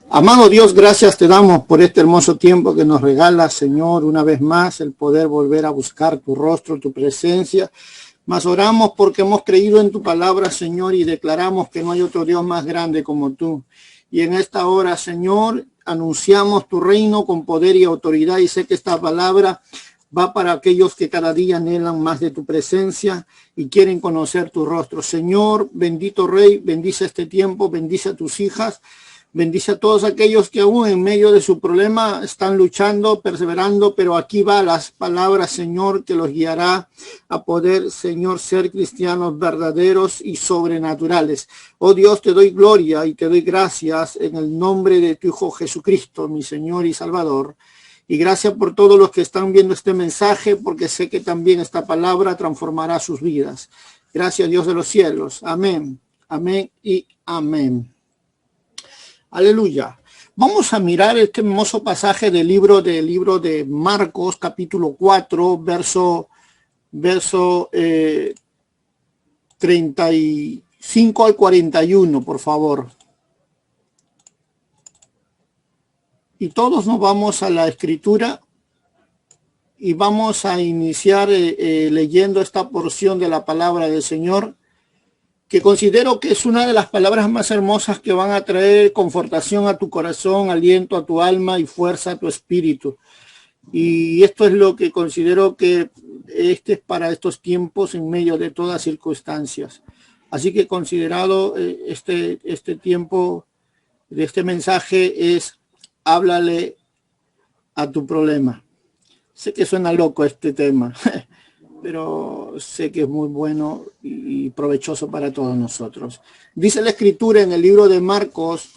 Amado Dios, gracias te damos por este hermoso tiempo que nos regalas, Señor, una vez más, el poder volver a buscar tu rostro, tu presencia. Mas oramos porque hemos creído en tu palabra, Señor, y declaramos que no hay otro Dios más grande como tú. Y en esta hora, Señor, anunciamos tu reino con poder y autoridad, y sé que esta palabra va para aquellos que cada día anhelan más de tu presencia y quieren conocer tu rostro. Señor, bendito Rey, bendice este tiempo, bendice a tus hijas, bendice a todos aquellos que aún en medio de su problema están luchando, perseverando, pero aquí va las palabras, Señor, que los guiará a poder, Señor, ser cristianos verdaderos y sobrenaturales. Oh Dios, te doy gloria y te doy gracias en el nombre de tu Hijo Jesucristo, mi Señor y Salvador. Y gracias por todos los que están viendo este mensaje, porque sé que también esta palabra transformará sus vidas. Gracias, Dios de los cielos. Amén, amén y amén. Aleluya. Vamos a mirar este hermoso pasaje del libro de Marcos, capítulo 4, verso 35 al 41, por favor. Y todos nos vamos a la escritura y vamos a iniciar leyendo esta porción de la palabra del Señor, que considero que es una de las palabras más hermosas que van a traer confortación a tu corazón, aliento a tu alma y fuerza a tu espíritu. Y esto es lo que considero que es para estos tiempos en medio de todas circunstancias. Así que considerado este tiempo de este mensaje es: háblale a tu problema. Sé que suena loco este tema, pero sé que es muy bueno y provechoso para todos nosotros. Dice la escritura en el libro de Marcos,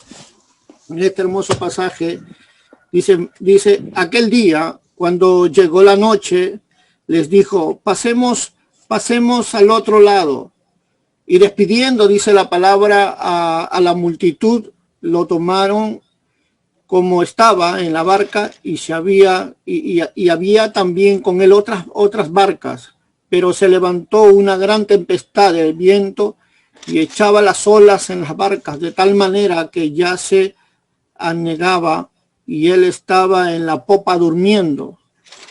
en este hermoso pasaje, dice, aquel día, cuando llegó la noche, les dijo, pasemos al otro lado. Y despidiendo, dice la palabra, a la multitud, lo tomaron como estaba en la barca, y había también con él otras barcas, pero se levantó una gran tempestad del viento y echaba las olas en las barcas de tal manera que ya se anegaba, y él estaba en la popa durmiendo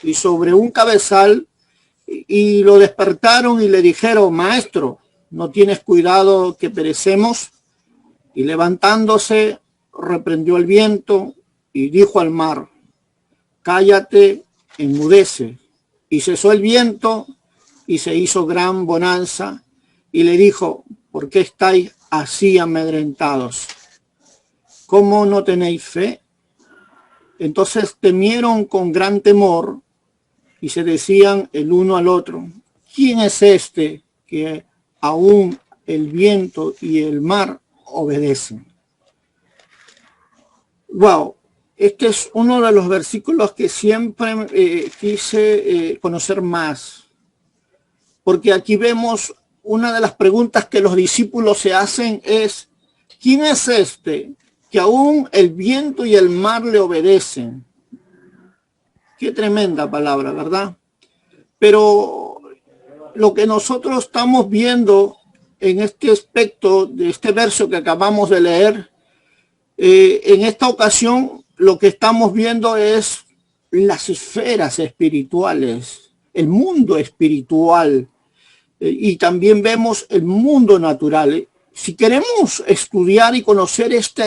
y sobre un cabezal, y lo despertaron y le dijeron, maestro, ¿no tienes cuidado que perecemos? Y levantándose reprendió el viento y dijo al mar, cállate, enmudece. Y cesó el viento y se hizo gran bonanza, y le dijo, ¿por qué estáis así amedrentados? ¿Cómo no tenéis fe? Entonces temieron con gran temor y se decían el uno al otro, ¿quién es este que aún el viento y el mar obedecen? Wow, este es uno de los versículos que siempre quise conocer más, porque aquí vemos una de las preguntas que los discípulos se hacen es, ¿quién es este que aún el viento y el mar le obedecen? Qué tremenda palabra, ¿verdad? Pero lo que nosotros estamos viendo en este aspecto de este verso que acabamos de leer, en esta ocasión lo que estamos viendo es las esferas espirituales, el mundo espiritual, y también vemos el mundo natural. Si queremos estudiar y conocer esta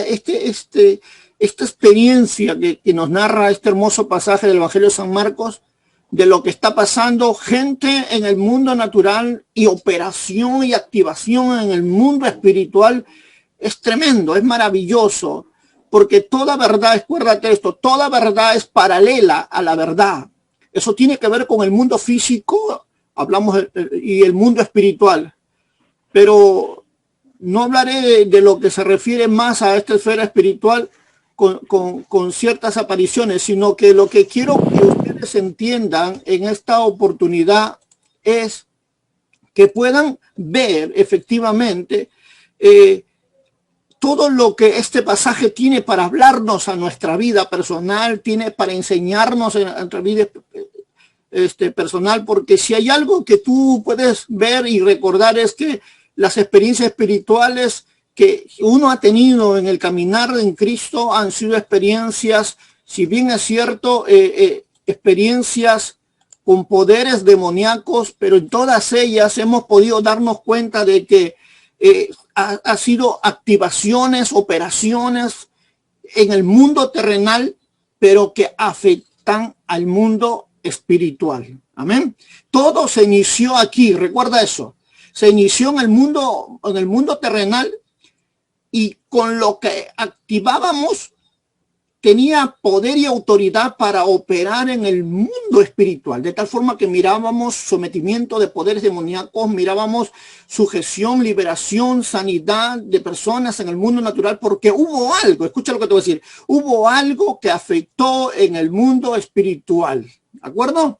experiencia que nos narra este hermoso pasaje del Evangelio de San Marcos, de lo que está pasando gente en el mundo natural y operación y activación en el mundo espiritual, es tremendo, es maravilloso, porque toda verdad, acuérdate esto, toda verdad es paralela a la verdad. Eso tiene que ver con el mundo físico, hablamos, y el mundo espiritual. Pero no hablaré de lo que se refiere más a esta esfera espiritual con ciertas apariciones, sino que lo que quiero que ustedes entiendan en esta oportunidad es que puedan ver efectivamente todo lo que este pasaje tiene para hablarnos a nuestra vida personal, tiene para enseñarnos en nuestra vida personal, porque si hay algo que tú puedes ver y recordar es que las experiencias espirituales que uno ha tenido en el caminar en Cristo han sido experiencias, si bien es cierto, experiencias con poderes demoníacos, pero en todas ellas hemos podido darnos cuenta de que ha sido activaciones, operaciones en el mundo terrenal, pero que afectan al mundo espiritual. Amén. Todo se inició aquí, recuerda eso. Se inició en el mundo terrenal, y con lo que activábamos tenía poder y autoridad para operar en el mundo espiritual, de tal forma que mirábamos sometimiento de poderes demoníacos, mirábamos sujeción, liberación, sanidad de personas en el mundo natural, porque hubo algo, escucha lo que te voy a decir, hubo algo que afectó en el mundo espiritual, ¿de acuerdo?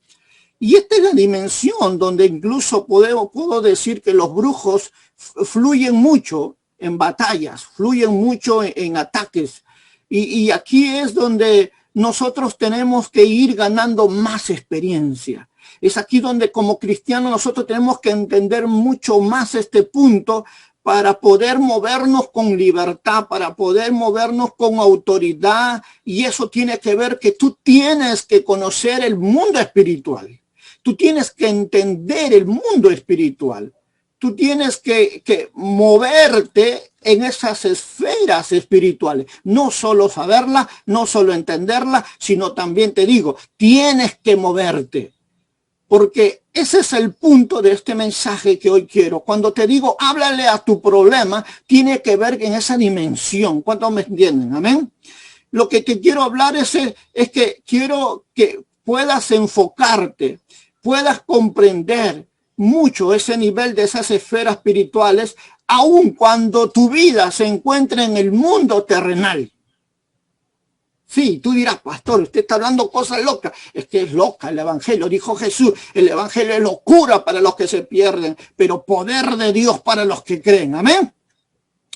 Y esta es la dimensión donde incluso puedo decir que los brujos fluyen mucho en batallas, fluyen mucho en ataques. Y aquí es donde nosotros tenemos que ir ganando más experiencia. Es aquí donde como cristianos nosotros tenemos que entender mucho más este punto para poder movernos con libertad, para poder movernos con autoridad. Y eso tiene que ver que tú tienes que conocer el mundo espiritual. Tú tienes que entender el mundo espiritual. Tú tienes que moverte en esas esferas espirituales. No solo saberla, no solo entenderla, sino también te digo, tienes que moverte. Porque ese es el punto de este mensaje que hoy quiero. Cuando te digo, háblale a tu problema, tiene que ver en esa dimensión. ¿Cuántos me entienden? Amén. Lo que te quiero hablar es que quiero que puedas enfocarte, puedas comprender mucho ese nivel de esas esferas espirituales, aun cuando tu vida se encuentre en el mundo terrenal. Sí, tú dirás, pastor, usted está hablando cosas locas. Es que es loca el evangelio, dijo Jesús. El evangelio es locura para los que se pierden, pero poder de Dios para los que creen. Amén.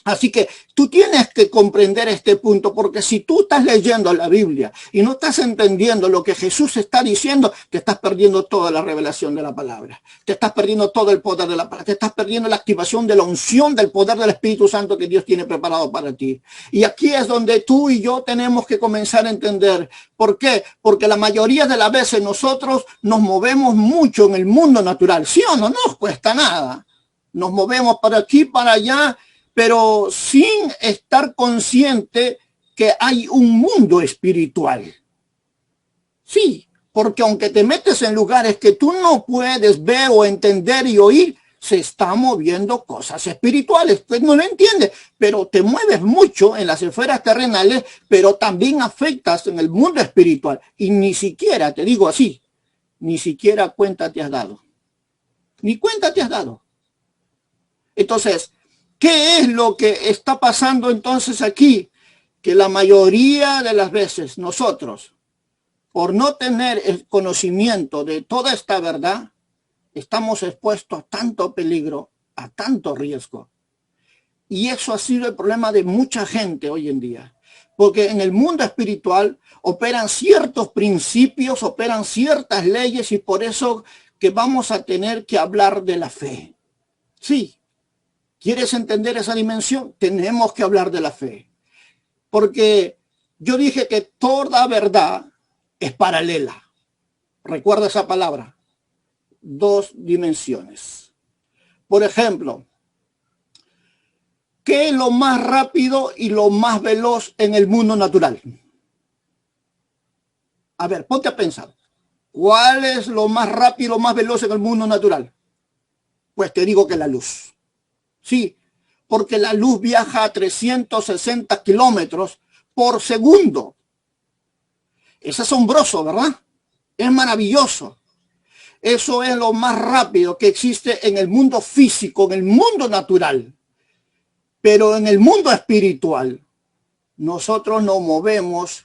Así que tú tienes que comprender este punto, porque si tú estás leyendo la Biblia y no estás entendiendo lo que Jesús está diciendo, te estás perdiendo toda la revelación de la palabra. Te estás perdiendo todo el poder de la palabra. Te estás perdiendo la activación de la unción del poder del Espíritu Santo que Dios tiene preparado para ti. Y aquí es donde tú y yo tenemos que comenzar a entender. ¿Por qué? Porque la mayoría de las veces nosotros nos movemos mucho en el mundo natural. ¿Sí o no? No nos cuesta nada. Nos movemos para aquí, para allá, pero sin estar consciente que hay un mundo espiritual. Sí, porque aunque te metes en lugares que tú no puedes ver o entender y oír, se están moviendo cosas espirituales. Pues no lo entiendes, pero te mueves mucho en las esferas terrenales, pero también afectas en el mundo espiritual. Y ni siquiera, te digo así, ni siquiera cuenta te has dado. Ni cuenta te has dado. Entonces, ¿qué es lo que está pasando entonces aquí? Que la mayoría de las veces nosotros, por no tener el conocimiento de toda esta verdad, estamos expuestos a tanto peligro, a tanto riesgo. Y eso ha sido el problema de mucha gente hoy en día. Porque en el mundo espiritual operan ciertos principios, operan ciertas leyes, y por eso que vamos a tener que hablar de la fe. Sí. ¿Quieres entender esa dimensión? Tenemos que hablar de la fe. Porque yo dije que toda verdad es paralela. Recuerda esa palabra. Dos dimensiones. Por ejemplo, ¿qué es lo más rápido y lo más veloz en el mundo natural? A ver, ponte a pensar. ¿Cuál es lo más rápido, lo más veloz en el mundo natural? Pues te digo que la luz. Sí, porque la luz viaja a 360 kilómetros por segundo. Es asombroso, ¿verdad? Es maravilloso. Eso es lo más rápido que existe en el mundo físico, en el mundo natural. Pero en el mundo espiritual, nosotros nos movemos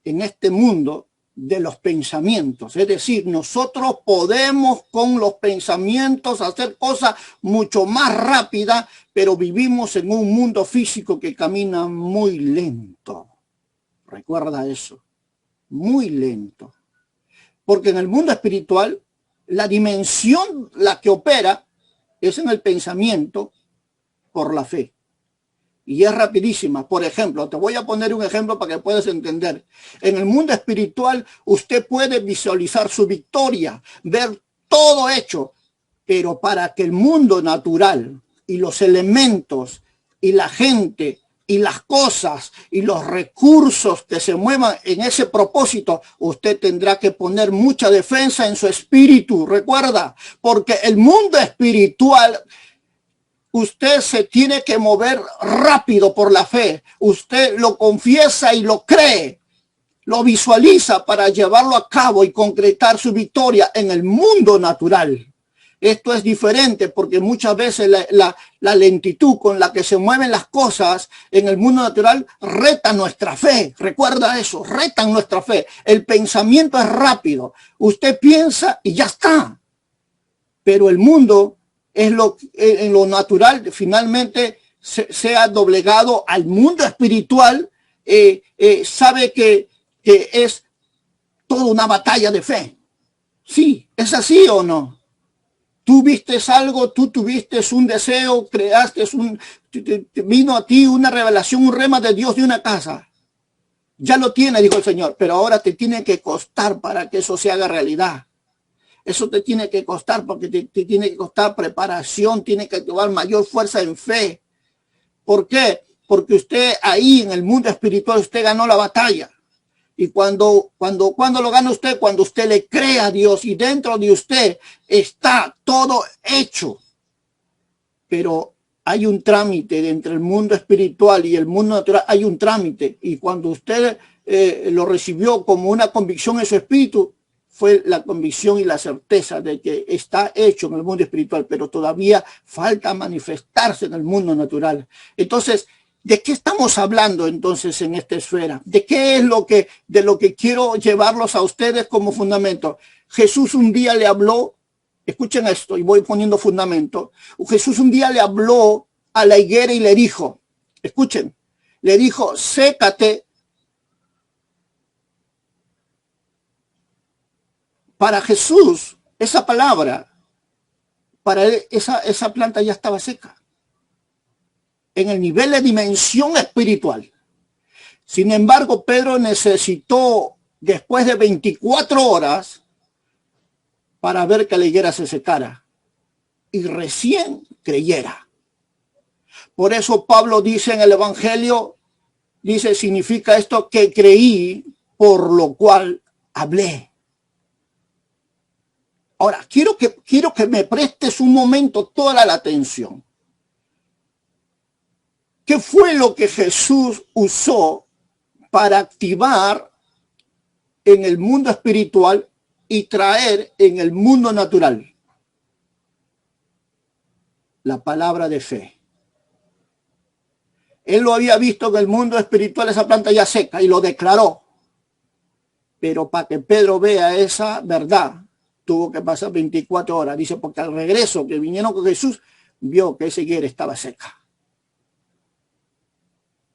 en este mundo de los pensamientos. Es decir, nosotros podemos con los pensamientos hacer cosas mucho más rápidas, pero vivimos en un mundo físico que camina muy lento. Recuerda eso, muy lento. Porque en el mundo espiritual, la dimensión, la que opera, es en el pensamiento por la fe. y es rapidísima. Por ejemplo, te voy a poner un ejemplo para que puedas entender. En el mundo espiritual, usted puede visualizar su victoria, ver todo hecho, pero para que el mundo natural y los elementos y la gente y las cosas y los recursos que se muevan en ese propósito, usted tendrá que poner mucha defensa en su espíritu, recuerda, porque el mundo espiritual, usted se tiene que mover rápido por la fe. Usted lo confiesa y lo cree, lo visualiza para llevarlo a cabo y concretar su victoria en el mundo natural. Esto es diferente porque muchas veces la lentitud con la que se mueven las cosas en el mundo natural reta nuestra fe. Recuerda eso, retan nuestra fe. El pensamiento es rápido. Usted piensa y ya está. Pero el mundo es en lo natural finalmente se ha doblegado al mundo espiritual, sabe que es toda una batalla de fe. Sí, ¿es así o no? Tú vistes algo, tú tuviste un deseo, creaste vino a ti una revelación, un rema de Dios de una casa. Ya lo tiene, dijo el Señor, pero ahora te tiene que costar para que eso se haga realidad. Eso te tiene que costar porque te tiene que costar preparación, tiene que llevar mayor fuerza en fe. ¿Por qué? Porque usted ahí en el mundo espiritual, usted ganó la batalla. Y cuando lo gana usted, cuando usted le cree a Dios y dentro de usted está todo hecho. Pero hay un trámite entre el mundo espiritual y el mundo natural, hay un trámite. Y cuando usted lo recibió como una convicción en su espíritu, fue la convicción y la certeza de que está hecho en el mundo espiritual, pero todavía falta manifestarse en el mundo natural. Entonces, ¿de qué estamos hablando entonces en esta esfera? ¿De qué es de lo que quiero llevarlos a ustedes como fundamento? Jesús un día le habló, escuchen esto y voy poniendo fundamento. Jesús un día le habló a la higuera y le dijo, escuchen, le dijo, sécate. Para Jesús, esa palabra, para él, esa planta ya estaba seca. En el nivel de dimensión espiritual. Sin embargo, Pedro necesitó, después de 24 horas, para ver que la higuera se secara. Y recién creyera. Por eso Pablo dice en el Evangelio, dice, significa esto que creí, por lo cual hablé. Ahora, quiero que me prestes un momento toda la atención. ¿Qué fue lo que Jesús usó para activar en el mundo espiritual y traer en el mundo natural? La palabra de fe. Él lo había visto en el mundo espiritual, esa planta ya seca, y lo declaró. Pero para que Pedro vea esa verdad, tuvo que pasar 24 horas. Dice, porque al regreso que vinieron con Jesús, vio que esa higuera estaba seca.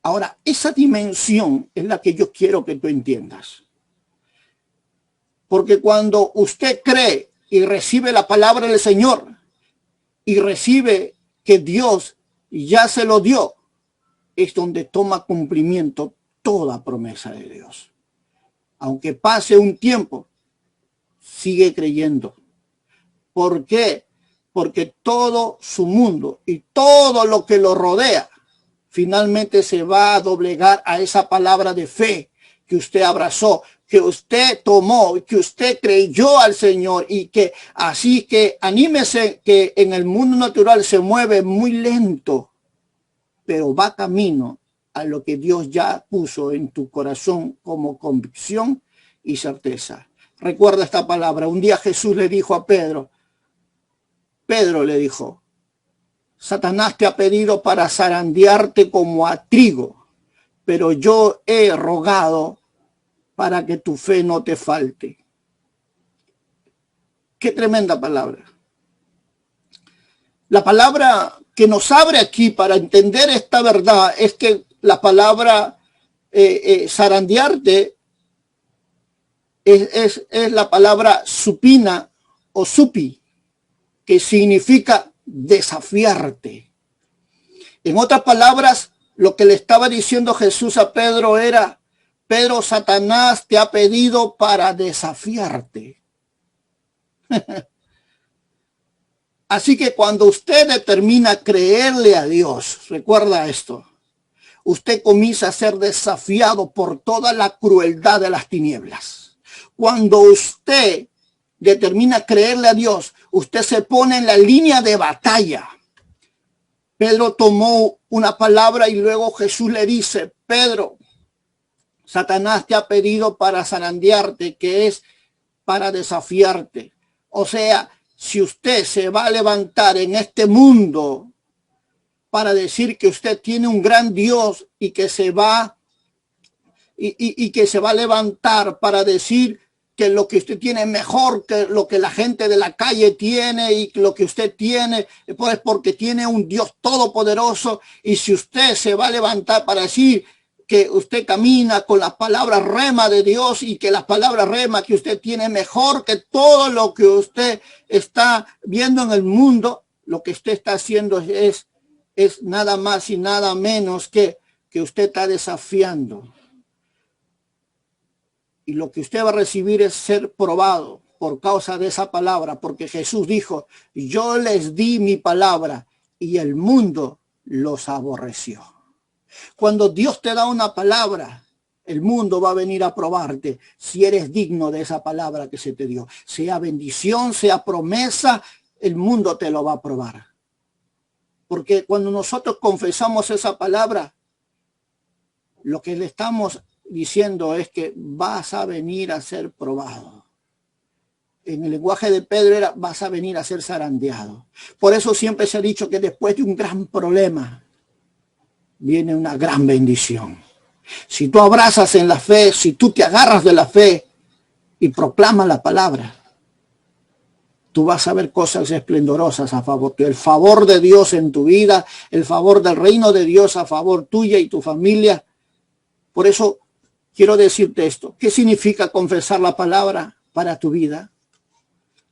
Ahora, esa dimensión es la que yo quiero que tú entiendas. Porque cuando usted cree y recibe la palabra del Señor y recibe que Dios ya se lo dio, es donde toma cumplimiento toda promesa de Dios. Aunque pase un tiempo, sigue creyendo. ¿Por qué? Porque todo su mundo y todo lo que lo rodea finalmente se va a doblegar a esa palabra de fe que usted abrazó, que usted tomó, que usted creyó al Señor, y que así que anímese que en el mundo natural se mueve muy lento, pero va camino a lo que Dios ya puso en tu corazón como convicción y certeza. Recuerda esta palabra. Un día Jesús le dijo a Pedro le dijo, Satanás te ha pedido para zarandearte como a trigo, pero yo he rogado para que tu fe no te falte. Qué tremenda palabra. La palabra que nos abre aquí para entender esta verdad es que la palabra zarandearte es la palabra supina o supi, que significa desafiarte. En otras palabras, Lo que le estaba diciendo Jesús a Pedro era: Pedro, Satanás te ha pedido para desafiarte. Así que cuando usted determina creerle a Dios, recuerda esto, usted comienza a ser desafiado por toda la crueldad de las tinieblas. Cuando usted determina creerle a Dios, usted se pone en la línea de batalla. Pedro tomó una palabra y luego Jesús le dice: Pedro, Satanás te ha pedido para zarandearte, que es para desafiarte. O sea, si usted se va a levantar en este mundo para decir que usted tiene un gran Dios y que se va que se va a levantar para decir que lo que usted tiene es mejor que lo que la gente de la calle tiene y lo que usted tiene, pues porque tiene un Dios todopoderoso. Y si usted se va a levantar para decir que usted camina con las palabras rema de Dios y que las palabras rema que usted tiene mejor que todo lo que usted está viendo en el mundo, lo que usted está haciendo es nada más y nada menos que usted está desafiando. Y lo que usted va a recibir es ser probado por causa de esa palabra, porque Jesús dijo: yo les di mi palabra y el mundo los aborreció. Cuando Dios te da una palabra, el mundo va a venir a probarte si eres digno de esa palabra que se te dio. Sea bendición, sea promesa, el mundo te lo va a probar. Porque cuando nosotros confesamos esa palabra, lo que le estamos diciendo es que vas a venir a ser probado. En el lenguaje de Pedro era: vas a venir a ser zarandeado. Por eso siempre se ha dicho que después de un gran problema viene una gran bendición. Si tú abrazas en la fe, si tú te agarras de la fe y proclamas la palabra, tú vas a ver cosas esplendorosas a favor tuyo. El favor de Dios en tu vida, el favor del reino de Dios a favor tuya y tu familia. Por eso quiero decirte esto. ¿Qué significa confesar la palabra para tu vida?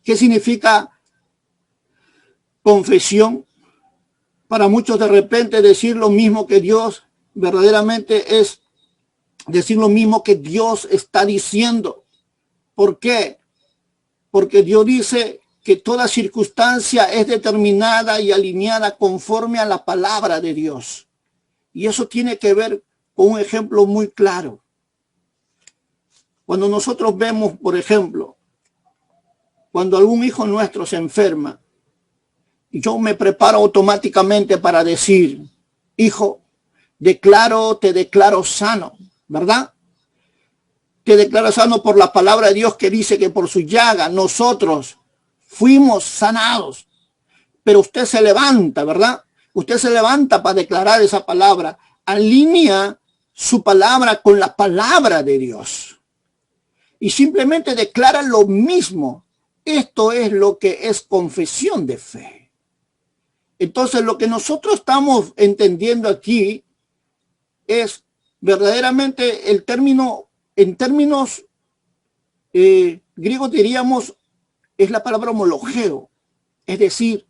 ¿Qué significa confesión? Para muchos de repente decir lo mismo que Dios verdaderamente es decir lo mismo que Dios está diciendo. ¿Por qué? Porque Dios dice que toda circunstancia es determinada y alineada conforme a la palabra de Dios. Y eso tiene que ver con un ejemplo muy claro. Cuando nosotros vemos, por ejemplo, cuando algún hijo nuestro se enferma, yo me preparo automáticamente para decir: hijo, te declaro sano, ¿verdad? Te declaro sano por la palabra de Dios que dice que por su llaga nosotros fuimos sanados. Pero usted se levanta, ¿verdad? Usted se levanta para declarar esa palabra. Alinea su palabra con la palabra de Dios. Y simplemente declara lo mismo. Esto es lo que es confesión de fe. Entonces, lo que nosotros estamos entendiendo aquí es verdaderamente el término, en términos griegos diríamos, es la palabra homologeo. Es decir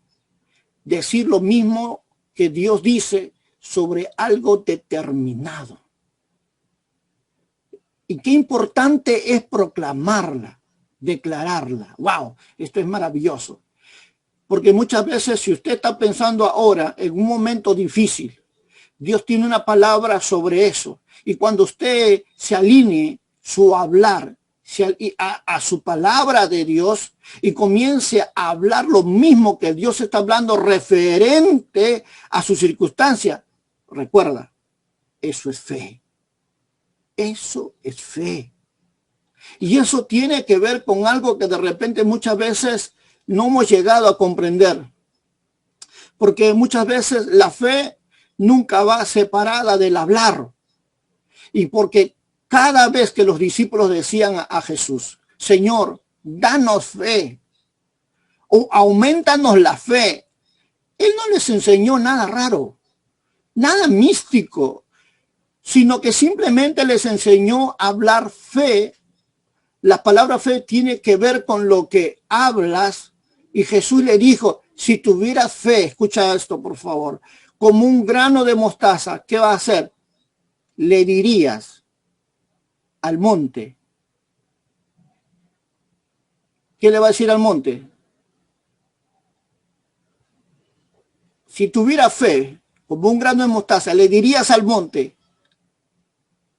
lo mismo que Dios dice sobre algo determinado. Y qué importante es proclamarla, declararla. ¡Wow! Esto es maravilloso. Porque muchas veces, si usted está pensando ahora en un momento difícil, Dios tiene una palabra sobre eso. Y cuando usted se alinee su hablar a su palabra de Dios y comience a hablar lo mismo que Dios está hablando referente a su circunstancia, recuerda, eso es fe. Eso es fe. Y eso tiene que ver con algo que de repente muchas veces no hemos llegado a comprender. Porque muchas veces la fe nunca va separada del hablar. Y porque cada vez que los discípulos decían a Jesús: Señor, danos fe, o aumentanos la fe, Él no les enseñó nada raro, nada místico, sino que simplemente les enseñó a hablar fe. La palabra fe tiene que ver con lo que hablas. Y Jesús le dijo: si tuvieras fe, escucha esto por favor, como un grano de mostaza, ¿qué va a hacer? Le dirías al monte. ¿Qué le va a decir al monte? Si tuviera fe, como un grano de mostaza, le dirías al monte,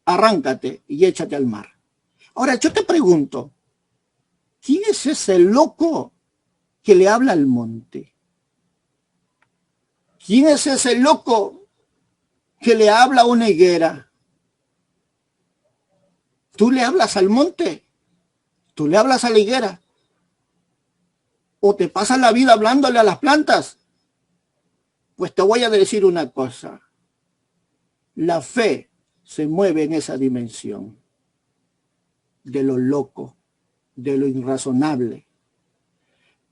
arráncate y échate al mar. Ahora, yo te pregunto, ¿quién es ese loco que le habla al monte? ¿Quién es ese loco que le habla a una higuera? ¿Tú le hablas al monte? ¿Tú le hablas a la higuera? ¿O te pasas la vida hablándole a las plantas? Pues te voy a decir una cosa. La fe se mueve en esa dimensión de lo loco, de lo irrazonable.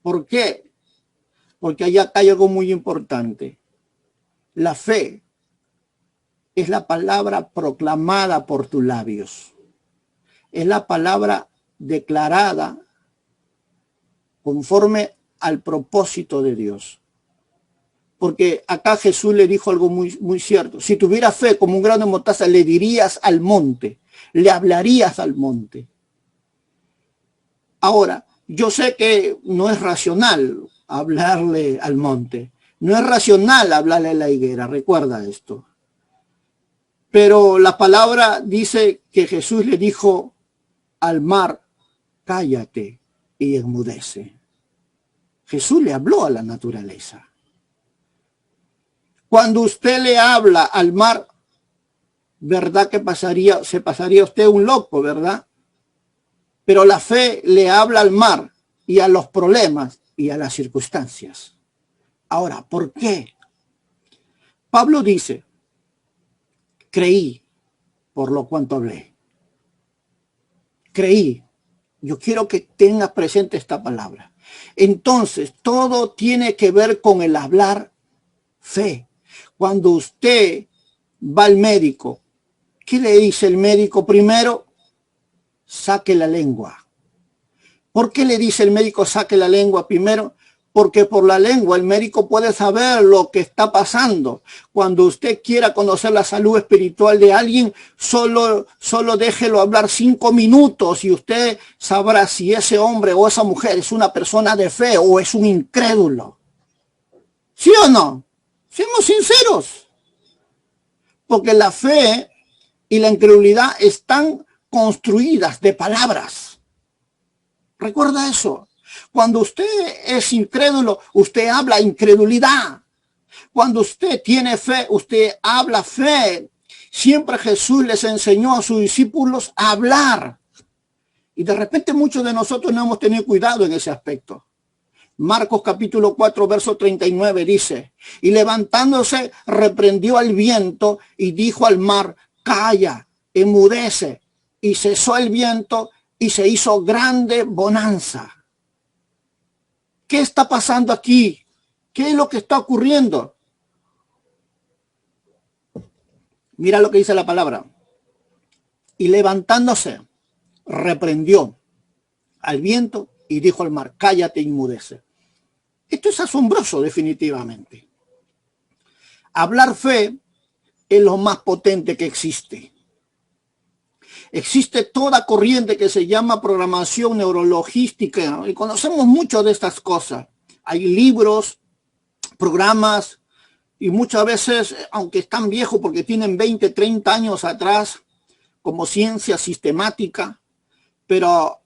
¿Por qué? Porque allá hay algo muy importante. La fe es la palabra proclamada por tus labios. Es la palabra declarada conforme al propósito de Dios. Porque acá Jesús le dijo algo muy cierto. Si tuviera fe como un grano de mostaza, le dirías al monte, le hablarías al monte. Ahora, yo sé que no es racional hablarle al monte. No es racional hablarle a la higuera, recuerda esto. Pero la palabra dice que Jesús le dijo al mar, cállate y enmudece. Jesús le habló a la naturaleza. Cuando usted le habla al mar, ¿verdad que se pasaría usted un loco, verdad? Pero la fe le habla al mar y a los problemas y a las circunstancias. Ahora, ¿por qué? Pablo dice, creí por lo cuanto hablé. Creí. Yo quiero que tengas presente esta palabra. Entonces, todo tiene que ver con el hablar fe. Cuando usted va al médico, ¿qué le dice el médico primero? Saque la lengua. ¿Por qué le dice el médico saque la lengua primero? Porque por la lengua el médico puede saber lo que está pasando. Cuando usted quiera conocer la salud espiritual de alguien, solo déjelo hablar 5 minutos y usted sabrá si ese hombre o esa mujer es una persona de fe o es un incrédulo. ¿Sí o no? Seamos sinceros. Porque la fe y la incredulidad están construidas de palabras. Recuerda eso. Cuando usted es incrédulo, usted habla incredulidad. Cuando usted tiene fe, usted habla fe. Siempre Jesús les enseñó a sus discípulos a hablar. Y de repente muchos de nosotros no hemos tenido cuidado en ese aspecto. Marcos capítulo 4, verso 39 dice, y levantándose reprendió al viento y dijo al mar, calla, enmudece. Y cesó el viento y se hizo grande bonanza. ¿Qué está pasando aquí? ¿Qué es lo que está ocurriendo? Mira lo que dice la palabra. Y levantándose reprendió al viento y dijo al mar, cállate y enmudece. Esto es asombroso definitivamente. Hablar fe es lo más potente que existe. Existe toda corriente que se llama programación neurologística y conocemos mucho de estas cosas. Hay libros, programas y muchas veces, aunque están viejos porque tienen 20, 30 años atrás, como ciencia sistemática, pero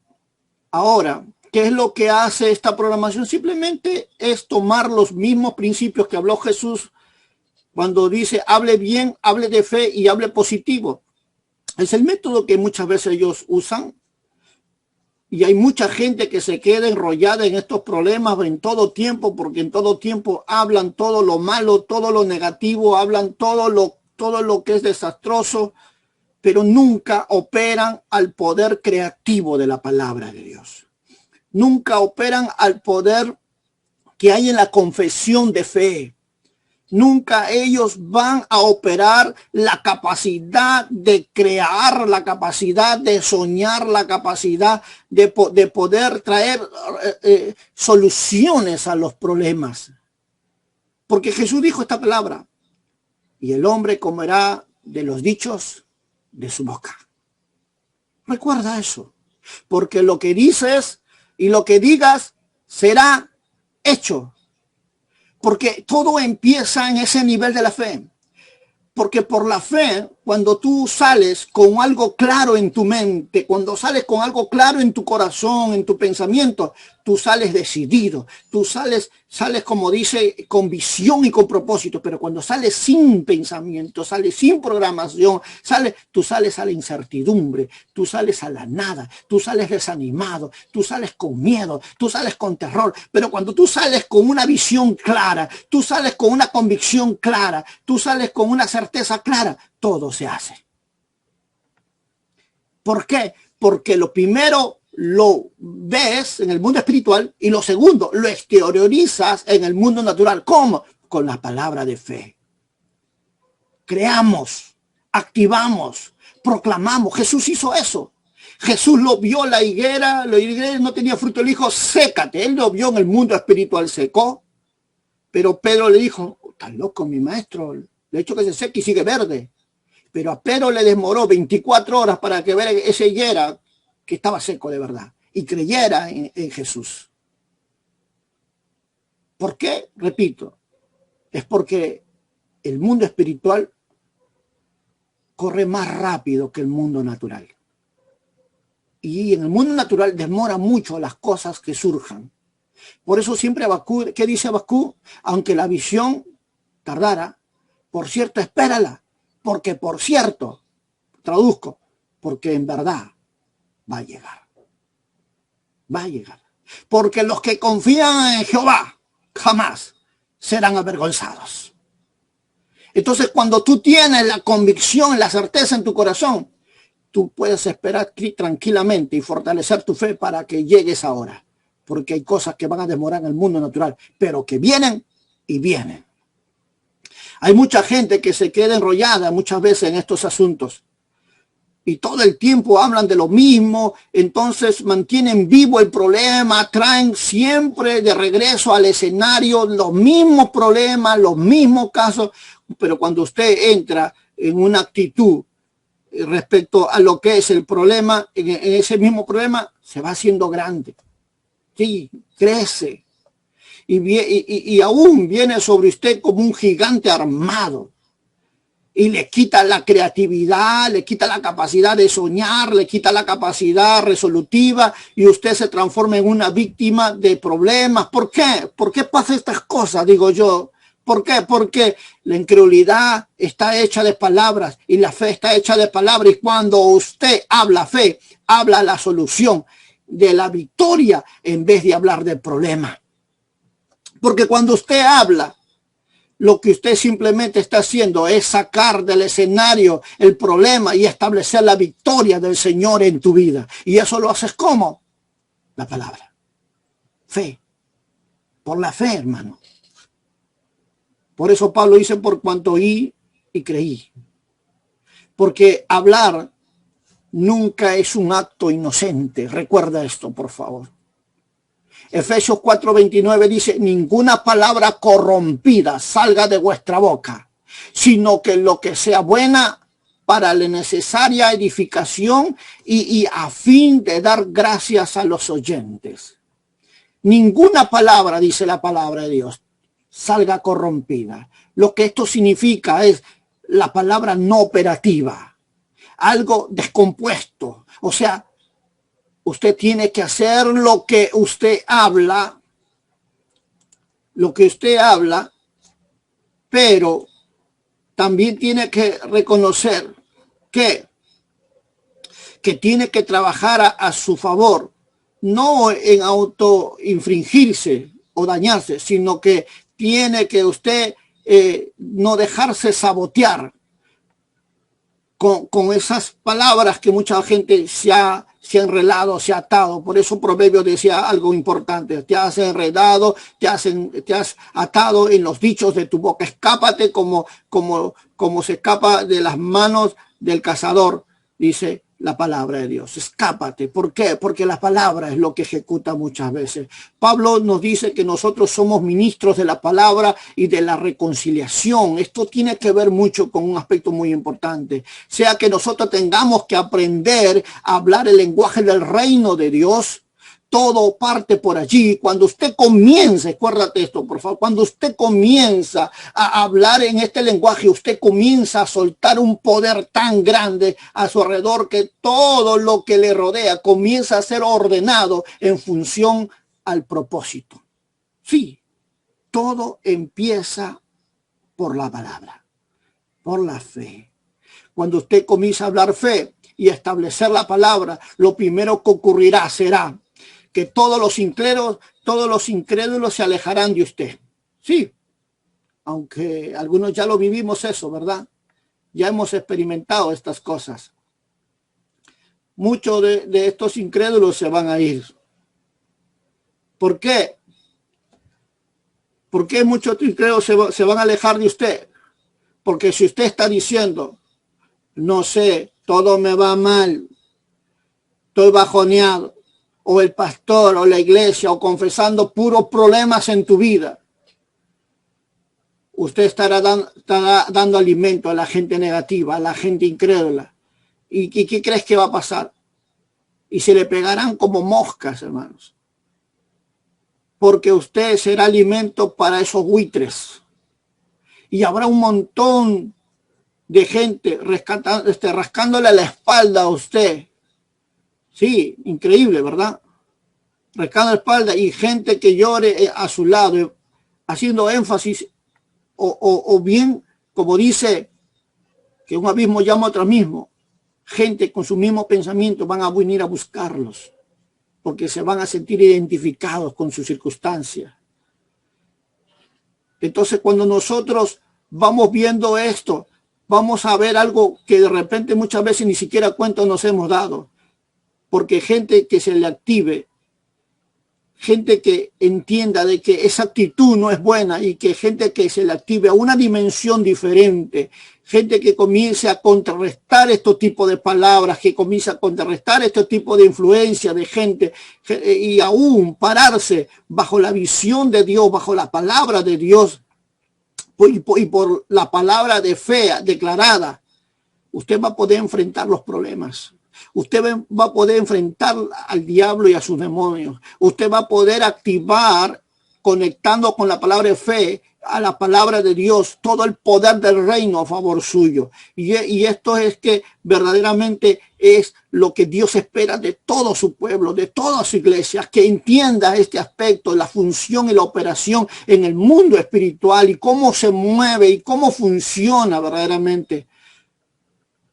ahora, ¿qué es lo que hace esta programación? Simplemente es tomar los mismos principios que habló Jesús cuando dice, hable bien, hable de fe y hable positivo. Es el método que muchas veces ellos usan y hay mucha gente que se queda enrollada en estos problemas en todo tiempo, porque en todo tiempo hablan todo lo malo, todo lo negativo, hablan todo lo que es desastroso, pero nunca operan al poder creativo de la palabra de Dios. Nunca operan al poder que hay en la confesión de fe. Nunca ellos van a operar la capacidad de crear, la capacidad de soñar, la capacidad de poder traer soluciones a los problemas. Porque Jesús dijo esta palabra, y el hombre comerá de los dichos de su boca. Recuerda eso, porque lo que dices y lo que digas será hecho, porque todo empieza en ese nivel de la fe. Porque por la fe, cuando tú sales con algo claro en tu mente, cuando sales con algo claro en tu corazón, en tu pensamiento, tú sales decidido, tú sales como dice, con visión y con propósito. Pero cuando sales sin pensamiento, sales sin programación, tú sales a la incertidumbre, tú sales a la nada, tú sales desanimado, tú sales con miedo, tú sales con terror. Pero cuando tú sales con una visión clara, tú sales con una convicción clara, tú sales con una certeza clara, todo se hace. ¿Por qué? Porque lo primero lo ves en el mundo espiritual y lo segundo lo exteriorizas en el mundo natural. ¿Cómo? Con la palabra de fe. Creamos, activamos, proclamamos. Jesús hizo eso. Jesús lo vio la higuera no tenía fruto, le dijo, sécate. Él lo vio en el mundo espiritual, secó. Pero Pedro le dijo, estás loco, mi maestro, le he hecho que se seque y sigue verde. Pero a Pedro le demoró 24 horas para que ver esa higuera que estaba seco de verdad y creyera en Jesús. ¿Por qué? Repito, es porque el mundo espiritual corre más rápido que el mundo natural. Y en el mundo natural demora mucho las cosas que surjan. Por eso siempre Habacuc, ¿qué dice Habacuc? Aunque la visión tardara, por cierto, espérala. Porque por cierto, traduzco, porque en verdad va a llegar. Va a llegar. Porque los que confían en Jehová jamás serán avergonzados. Entonces, cuando tú tienes la convicción, la certeza en tu corazón, tú puedes esperar tranquilamente y fortalecer tu fe para que llegues ahora. Porque hay cosas que van a demorar en el mundo natural, pero que vienen y vienen. Hay mucha gente que se queda enrollada muchas veces en estos asuntos. Y todo el tiempo hablan de lo mismo, entonces mantienen vivo el problema, traen siempre de regreso al escenario los mismos problemas, los mismos casos, pero cuando usted entra en una actitud respecto a lo que es el problema, en ese mismo problema se va haciendo grande, sí, crece, y aún viene sobre usted como un gigante armado. Y le quita la creatividad, le quita la capacidad de soñar, le quita la capacidad resolutiva y usted se transforma en una víctima de problemas. ¿Por qué? ¿Por qué pasa estas cosas? Digo yo. ¿Por qué? Porque la incredulidad está hecha de palabras y la fe está hecha de palabras. Y cuando usted habla fe, habla la solución de la victoria en vez de hablar del problema. Porque cuando usted habla, lo que usted simplemente está haciendo es sacar del escenario el problema y establecer la victoria del Señor en tu vida. Y eso lo haces ¿cómo? La palabra. Fe. Por la fe, hermano. Por eso Pablo dice, por cuanto oí y creí. Porque hablar nunca es un acto inocente. Recuerda esto, por favor. Efesios 4:29 dice, ninguna palabra corrompida salga de vuestra boca, sino que lo que sea buena para la necesaria edificación y a fin de dar gracias a los oyentes. Ninguna palabra, dice la palabra de Dios, salga corrompida. Lo que esto significa es la palabra no operativa, algo descompuesto, o sea, usted tiene que hacer lo que usted habla, pero también tiene que reconocer que tiene que trabajar a su favor, no en autoinfringirse o dañarse, sino que tiene que usted no dejarse sabotear con esas palabras que mucha gente se ha enredado, se ha atado. Por eso Proverbios decía algo importante: te has enredado, te has atado en los dichos de tu boca. Escápate como se escapa de las manos del cazador. Dice, la palabra de Dios. Escápate. ¿Por qué? Porque la palabra es lo que ejecuta muchas veces. Pablo nos dice que nosotros somos ministros de la palabra y de la reconciliación. Esto tiene que ver mucho con un aspecto muy importante. Sea que nosotros tengamos que aprender a hablar el lenguaje del reino de Dios. Todo parte por allí. Cuando usted comienza, acuérdate esto, por favor, cuando usted comienza a hablar en este lenguaje, usted comienza a soltar un poder tan grande a su alrededor que todo lo que le rodea comienza a ser ordenado en función al propósito. Sí, todo empieza por la palabra, por la fe. Cuando usted comienza a hablar fe y a establecer la palabra, lo primero que ocurrirá será que todos los incrédulos se alejarán de usted. Sí, aunque algunos ya lo vivimos eso, ¿verdad? Ya hemos experimentado estas cosas. Muchos de estos incrédulos se van a ir. ¿Por qué? ¿Por qué muchos incrédulos se van a alejar de usted? Porque si usted está diciendo, no sé, todo me va mal, estoy bajoneado, o el pastor, o la iglesia, o confesando puros problemas en tu vida, usted estará dando alimento a la gente negativa, a la gente incrédula. ¿Y qué crees que va a pasar? Y se le pegarán como moscas, hermanos. Porque usted será alimento para esos buitres. Y habrá un montón de gente rascándole la espalda a usted. Sí, increíble, ¿verdad? Rascando la espalda y gente que llore a su lado, haciendo énfasis, o bien, como dice, que un abismo llama a otro mismo. Gente con su mismo pensamiento van a venir a buscarlos, porque se van a sentir identificados con sus circunstancias. Entonces, cuando nosotros vamos viendo esto, vamos a ver algo que de repente muchas veces ni siquiera cuenta nos hemos dado. Porque gente que se le active, gente que entienda de que esa actitud no es buena y que gente que se le active a una dimensión diferente, gente que comience a contrarrestar estos tipos de palabras, que comience a contrarrestar este tipo de influencia de gente y aún pararse bajo la visión de Dios, bajo la palabra de Dios y por la palabra de fe declarada, usted va a poder enfrentar los problemas. Usted va a poder enfrentar al diablo y a sus demonios. Usted va a poder activar, conectando con la palabra de fe, a la palabra de Dios, todo el poder del reino a favor suyo. Y esto es que verdaderamente es lo que Dios espera de todo su pueblo, de toda su iglesia, que entienda este aspecto, la función y la operación en el mundo espiritual y cómo se mueve y cómo funciona verdaderamente.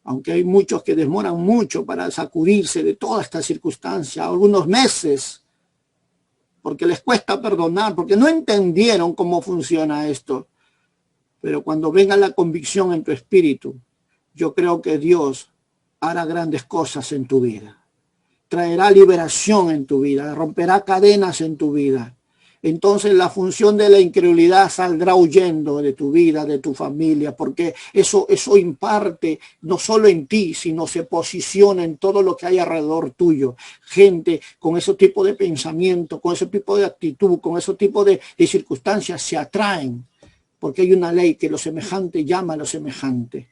Aunque hay muchos que demoran mucho para sacudirse de toda esta circunstancia, algunos meses, porque les cuesta perdonar, porque no entendieron cómo funciona esto. Pero cuando venga la convicción en tu espíritu, yo creo que Dios hará grandes cosas en tu vida. Traerá liberación en tu vida, romperá cadenas en tu vida. Entonces la función de la incredulidad saldrá huyendo de tu vida, de tu familia, porque eso imparte no solo en ti, sino se posiciona en todo lo que hay alrededor tuyo. Gente con ese tipo de pensamiento, con ese tipo de actitud, con ese tipo de circunstancias se atraen, porque hay una ley que lo semejante llama a lo semejante.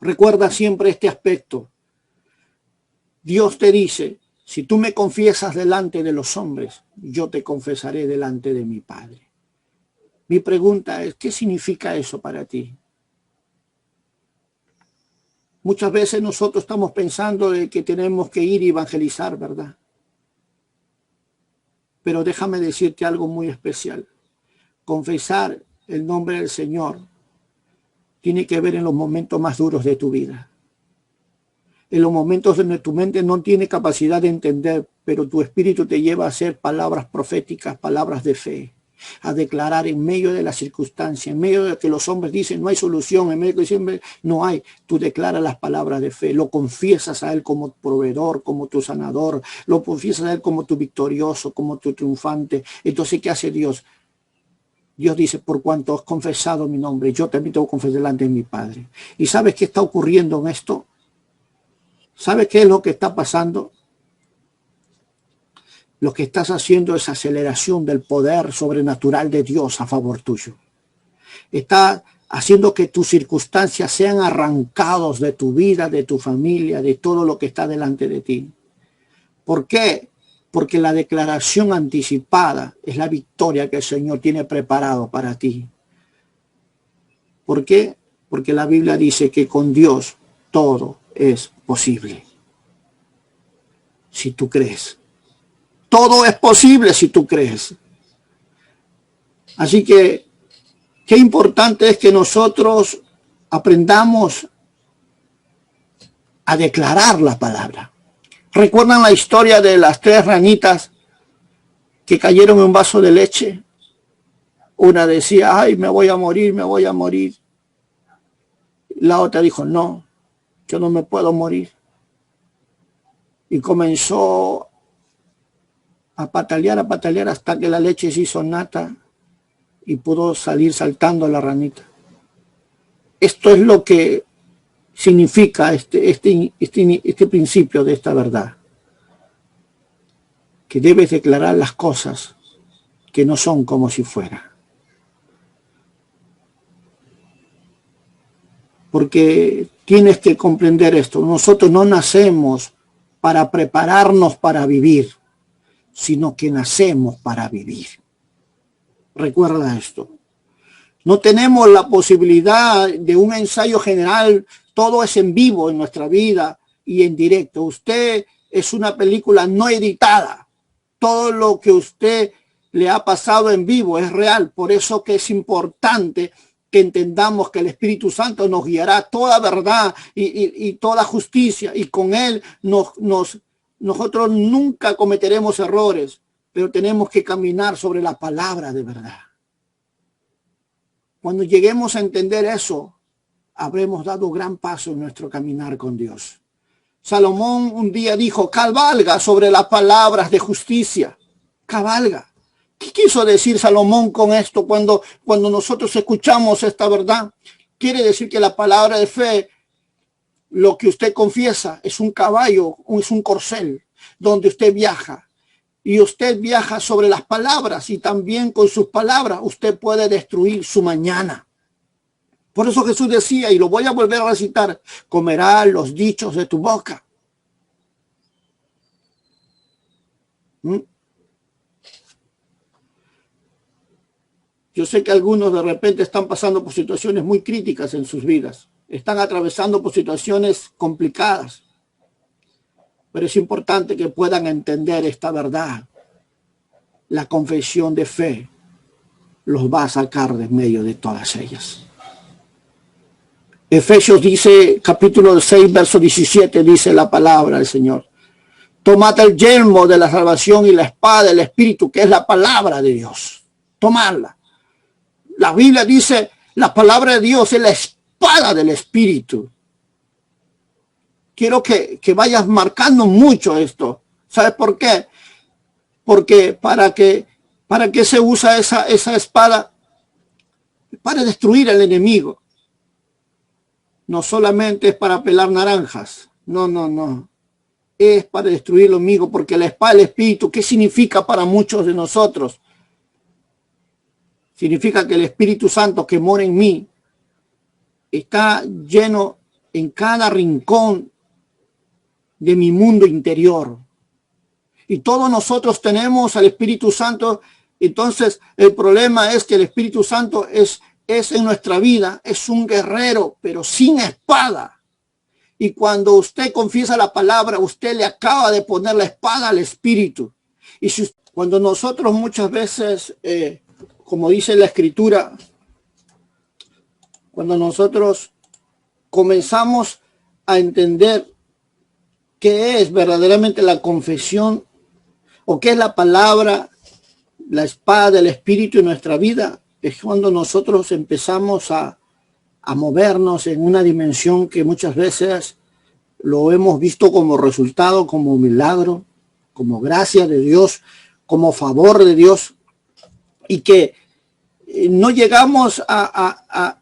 Recuerda siempre este aspecto. Dios te dice, si tú me confiesas delante de los hombres, yo te confesaré delante de mi Padre. Mi pregunta es, ¿qué significa eso para ti? Muchas veces nosotros estamos pensando de que tenemos que ir y evangelizar, ¿verdad? Pero déjame decirte algo muy especial. Confesar el nombre del Señor tiene que ver en los momentos más duros de tu vida. En los momentos donde tu mente no tiene capacidad de entender, pero tu espíritu te lleva a hacer palabras proféticas, palabras de fe, a declarar en medio de la circunstancia, en medio de que los hombres dicen no hay solución, en medio de que siempre no hay, tú declaras las palabras de fe, lo confiesas a Él como proveedor, como tu sanador, lo confiesas a Él como tu victorioso, como tu triunfante. Entonces, ¿qué hace Dios? Dios dice, por cuanto has confesado mi nombre, yo también tengo que confesar delante de mi Padre. ¿Y sabes qué está ocurriendo en esto? ¿Sabe qué es lo que está pasando? Lo que estás haciendo es aceleración del poder sobrenatural de Dios a favor tuyo. Está haciendo que tus circunstancias sean arrancados de tu vida, de tu familia, de todo lo que está delante de ti. ¿Por qué? Porque la declaración anticipada es la victoria que el Señor tiene preparado para ti. ¿Por qué? Porque la Biblia dice que con Dios todo es posible. Si tú crees. Todo es posible si tú crees. Así que, qué importante es que nosotros aprendamos a declarar la palabra. ¿Recuerdan la historia de las 3 ranitas que cayeron en un vaso de leche? Una decía, ay, me voy a morir, me voy a morir. La otra dijo, no, yo no me puedo morir. Y comenzó a patalear hasta que la leche se hizo nata y pudo salir saltando la ranita. Esto es lo que significa este principio de esta verdad. Que debes declarar las cosas que no son como si fuera. Porque tienes que comprender esto. Nosotros no nacemos para prepararnos para vivir, sino que nacemos para vivir. Recuerda esto. No tenemos la posibilidad de un ensayo general. Todo es en vivo en nuestra vida y en directo. Usted es una película no editada. Todo lo que usted le ha pasado en vivo es real. Por eso que es importante que entendamos que el Espíritu Santo nos guiará toda verdad y toda justicia. Y con Él nosotros nunca cometeremos errores, pero tenemos que caminar sobre la palabra de verdad. Cuando lleguemos a entender eso, habremos dado gran paso en nuestro caminar con Dios. Salomón un día dijo, cabalga sobre las palabras de justicia. Cabalga. ¿Qué quiso decir Salomón con esto cuando nosotros escuchamos esta verdad? Quiere decir que la palabra de fe, lo que usted confiesa, es un caballo, es un corcel, donde usted viaja. Y usted viaja sobre las palabras y también con sus palabras usted puede destruir su mañana. Por eso Jesús decía, y lo voy a volver a recitar, comerás los dichos de tu boca. Yo sé que algunos de repente están pasando por situaciones muy críticas en sus vidas. Están atravesando por situaciones complicadas. Pero es importante que puedan entender esta verdad. La confesión de fe los va a sacar de medio de todas ellas. Efesios dice, capítulo 6, verso 17, dice la palabra del Señor. Tomad el yelmo de la salvación y la espada del Espíritu, que es la palabra de Dios. Tomadla. La Biblia dice, la palabra de Dios es la espada del Espíritu. Quiero que vayas marcando mucho esto. ¿Sabes por qué? Porque para qué se usa esa espada, para destruir al enemigo. No solamente es para pelar naranjas. No. Es para destruir al enemigo, porque la espada del Espíritu, ¿qué significa para muchos de nosotros? Significa que el Espíritu Santo que mora en mí está lleno en cada rincón de mi mundo interior. Y todos nosotros tenemos al Espíritu Santo. Entonces el problema es que el Espíritu Santo es en nuestra vida, es un guerrero, pero sin espada. Y cuando usted confiesa la palabra, usted le acaba de poner la espada al Espíritu. Y cuando nosotros muchas veces, como dice la Escritura, cuando nosotros comenzamos a entender qué es verdaderamente la confesión o qué es la palabra, la espada del Espíritu en nuestra vida, es cuando nosotros empezamos a movernos en una dimensión que muchas veces lo hemos visto como resultado, como milagro, como gracia de Dios, como favor de Dios, y que no llegamos a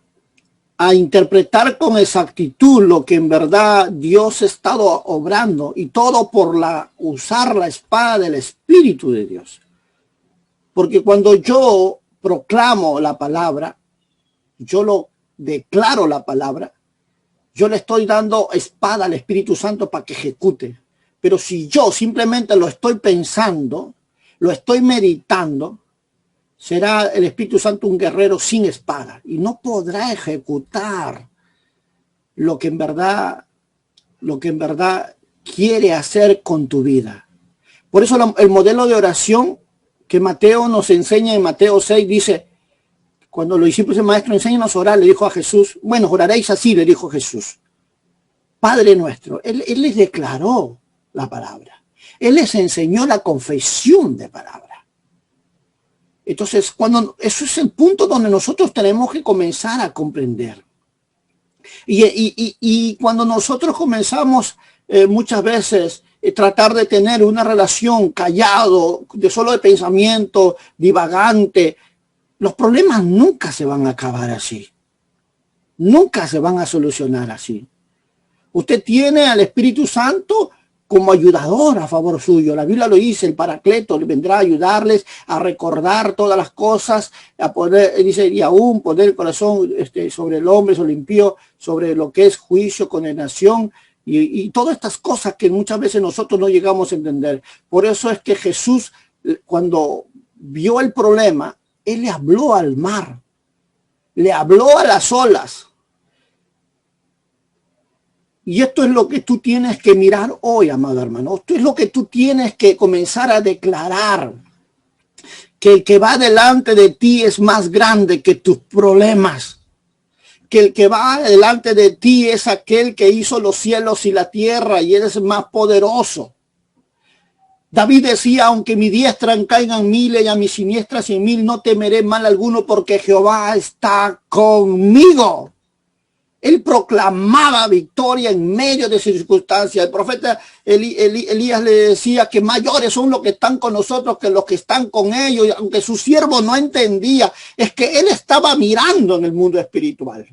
a interpretar con exactitud lo que en verdad Dios ha estado obrando, y todo por usar la espada del Espíritu de Dios. Porque cuando yo proclamo la palabra, yo lo declaro la palabra, yo le estoy dando espada al Espíritu Santo para que ejecute. Pero si yo simplemente lo estoy pensando, lo estoy meditando, será el Espíritu Santo un guerrero sin espada y no podrá ejecutar lo que en verdad quiere hacer con tu vida. Por eso el modelo de oración que Mateo nos enseña en Mateo 6 dice, cuando los discípulos del maestro enséñanos a orar, le dijo a Jesús, bueno, oraréis así, le dijo Jesús, Padre nuestro. Él les declaró la palabra. Él les enseñó la confesión de palabra. Entonces, eso es el punto donde nosotros tenemos que comenzar a comprender. Y cuando nosotros comenzamos muchas veces tratar de tener una relación callado, solo de pensamiento, divagante, los problemas nunca se van a acabar así. Nunca se van a solucionar así. Usted tiene al Espíritu Santo como ayudador a favor suyo. La Biblia lo dice, el Paracleto vendrá a ayudarles a recordar todas las cosas, a poder, dice, y aún poner el corazón sobre el hombre, sobre el impío, sobre lo que es juicio, condenación, y todas estas cosas que muchas veces nosotros no llegamos a entender. Por eso es que Jesús, cuando vio el problema, Él le habló al mar, le habló a las olas. Y esto es lo que tú tienes que mirar hoy, amado hermano. Esto es lo que tú tienes que comenzar a declarar. Que el que va delante de ti es más grande que tus problemas. Que el que va delante de ti es aquel que hizo los cielos y la tierra y él es más poderoso. David decía, aunque mi diestra caigan 1000 y a mi siniestra 100,000, no temeré mal alguno porque Jehová está conmigo. Él proclamaba victoria en medio de circunstancias. El profeta Elías le decía que mayores son los que están con nosotros que los que están con ellos. Y aunque su siervo no entendía, es que él estaba mirando en el mundo espiritual.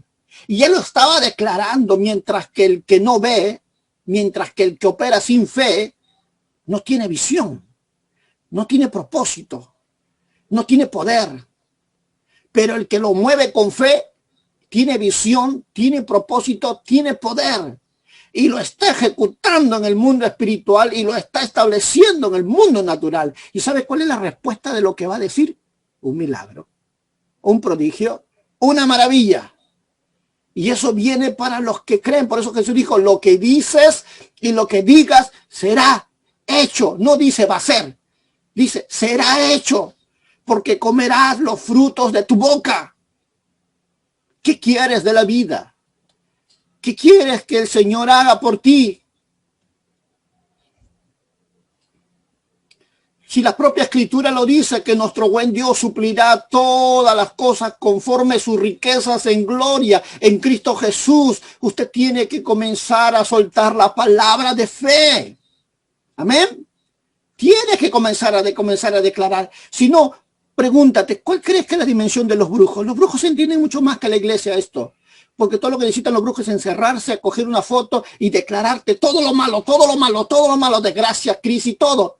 Y él lo estaba declarando, mientras que el que no ve, mientras que el que opera sin fe, no tiene visión, no tiene propósito, no tiene poder. Pero el que lo mueve con fe, tiene visión, tiene propósito, tiene poder. Y lo está ejecutando en el mundo espiritual y lo está estableciendo en el mundo natural. ¿Y sabe cuál es la respuesta de lo que va a decir? Un milagro, un prodigio, una maravilla. Y eso viene para los que creen. Por eso Jesús dijo, lo que dices y lo que digas será hecho. No dice va a ser, dice será hecho. Porque comerás los frutos de tu boca. ¿Qué quieres de la vida? ¿Qué quieres que el Señor haga por ti? Si la propia Escritura lo dice, que nuestro buen Dios suplirá todas las cosas conforme sus riquezas en gloria en Cristo Jesús, usted tiene que comenzar a soltar la palabra de fe. Amén. Tiene que comenzar a declarar. Si no, pregúntate, ¿cuál crees que es la dimensión de los brujos? Los brujos entienden mucho más que la iglesia esto. Porque todo lo que necesitan los brujos es encerrarse, a coger una foto y declararte todo lo malo, todo lo malo, todo lo malo, desgracia, crisis, todo.